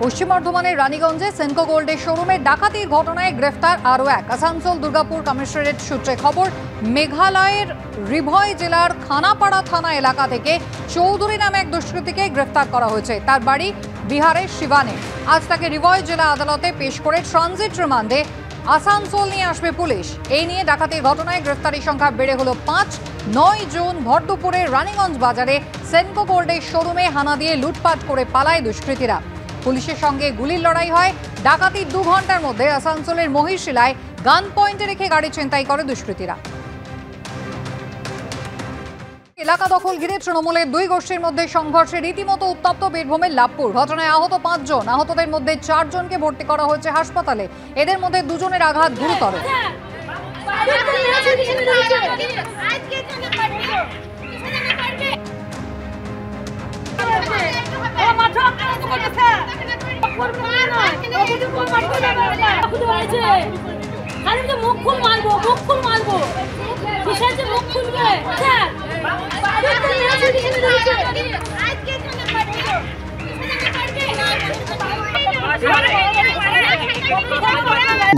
পশ্চিম বর্ধমানের রানীগঞ্জে সেনকো গোল্ডের শোরুমে ডাকাতির ঘটনায় গ্রেফতার আরও এক। আসানসোল দুর্গাপুর কমিশনারেট সূত্রে খবর, মেঘালয়ের রিভয় জেলার খানাপাড়া থানা এলাকা থেকে চৌধুরী নামে এক দুষ্কৃতীকে গ্রেফতার করা হয়েছে। তার বাড়ি বিহারের শিবানে। আজ তাকে রিভয় জেলা আদালতে পেশ করে ট্রানজিট রিমান্ডে আসানসোল নিয়ে আসবে পুলিশ। এই নিয়ে ডাকাতির ঘটনায় গ্রেফতারির সংখ্যা বেড়ে হলো 5। 9 জুন ভরদুপুরে রানীগঞ্জ বাজারে সেনকো গোল্ডের শোরুমে হানা দিয়ে লুটপাট করে পালায় দুষ্কৃতীরা। পুলিশের সঙ্গে গুলির লড়াই হয়। ডাকাতির 2 ঘন্টার মধ্যে আসানসোলের মহিশিলায় গান পয়েন্টে রেখে গাড়ি ছিনতাই করে দুষ্কৃতীরা। এলাকা দখল ঘিরে তৃণমূলের 2 গোষ্ঠীর মধ্যে সংঘর্ষে রীতিমতো উত্তপ্ত বীরভূমের লাভপুর। ঘটনায় আহত 5 জন। আহতদের মধ্যে 4 জনকে ভর্তি করা হয়েছে হাসপাতালে। এদের মধ্যে 2 জনের আঘাত গুরুতর।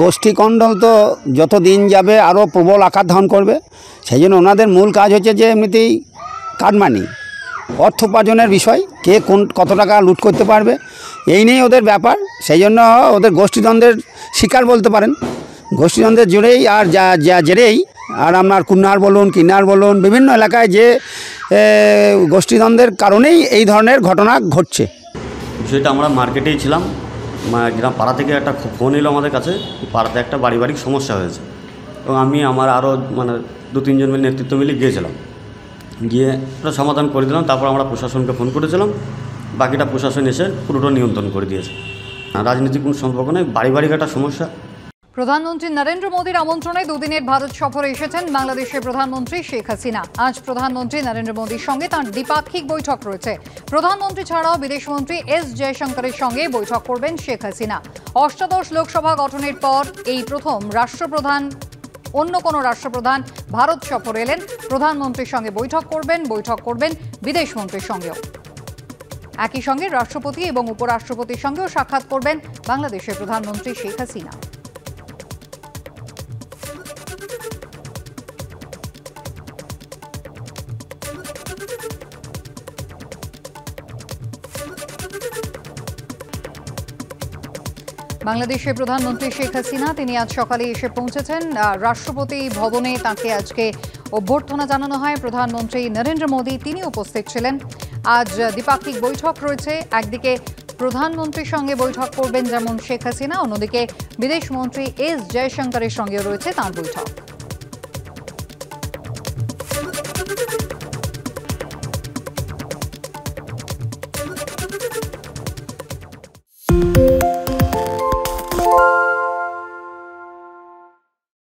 গোষ্ঠী কণ্ডল তো যত দিন যাবে আরও প্রবল আকার ধারণ করবে। সেই জন্য ওনাদের মূল কাজ হচ্ছে যে এমনিতেই কাটমানি, অর্থ উপার্জনের বিষয়, কে কত টাকা লুট করতে পারবে, এই নিয়েই ওদের ব্যাপার। সেই জন্য ওদের গোষ্ঠীদ্বন্দ্বের শিকার বলতে পারেন। গোষ্ঠীদ্বন্দ্বের জুড়েই আর যা জেরেই আর আপনার কুন্নার বলুন, কিন্নার বলুন, বিভিন্ন এলাকায় যে গোষ্ঠীদ্বন্দ্বের কারণেই এই ধরনের ঘটনা ঘটছে। বিষয়টা আমরা মার্কেটেই ছিলাম, গ্রাম পাড়া থেকে একটা ফোন এলো আমাদের কাছে, পাড়াতে একটা পারিবারিক সমস্যা হয়েছে এবং আমি আমার আরও 2-3 জন মিলে নেতৃত্ব মিলে গিয়েছিলাম, গিয়ে ওটা সমাধান করে দিলাম। তারপর আমরা প্রশাসনকে ফোন করেছিলাম, বাকিটা প্রশাসন এসে পুরোটা নিয়ন্ত্রণ করে দিয়েছে। রাজনীতির কোনো সম্পর্ক নেই, পারিবারিক একটা সমস্যা। প্রধানমন্ত্রী নরেন্দ্র মোদীর আমন্ত্রণে 2 দিনের ভারত সফরে এসেছেন বাংলাদেশের প্রধানমন্ত্রী শেখ হাসিনা। আজ প্রধানমন্ত্রী নরেন্দ্র মোদীর সঙ্গে তাঁর দ্বিপাক্ষিক বৈঠক রয়েছে। প্রধানমন্ত্রী ছাড়াও বিদেশমন্ত্রী এস জয়শঙ্করের সঙ্গে বৈঠক করবেন শেখ হাসিনা। অষ্টাদশ লোকসভা গঠনের পর এই প্রথম অন্য কোনো রাষ্ট্রপ্রধান ভারত সফরে এলেন। প্রধানমন্ত্রীর সঙ্গে বৈঠক করবেন বিদেশমন্ত্রীর সঙ্গেও। একই সঙ্গে রাষ্ট্রপতি এবং উপরাষ্ট্রপতির সঙ্গেও সাক্ষাৎ করবেন বাংলাদেশের প্রধানমন্ত্রী শেখ হাসিনা। বাংলাদেশের প্রধানমন্ত্রী শেখ হাসিনা তিনি আজ সকালে এসে পৌঁছেছেন রাষ্ট্রপতি ভবনে। তাকে আজকে অভ্যর্থনা জানানো হয়। প্রধানমন্ত্রী নরেন্দ্র মোদী তিনি উপস্থিত ছিলেন। আজ দ্বিপাক্ষিক বৈঠক রয়েছে। একদিকে প্রধানমন্ত্রীর সঙ্গে বৈঠক করবেন যেমন শেখ হাসিনা, অন্যদিকে বিদেশমন্ত্রী এস জয়শঙ্করের সঙ্গেও রয়েছে তাঁর বৈঠক।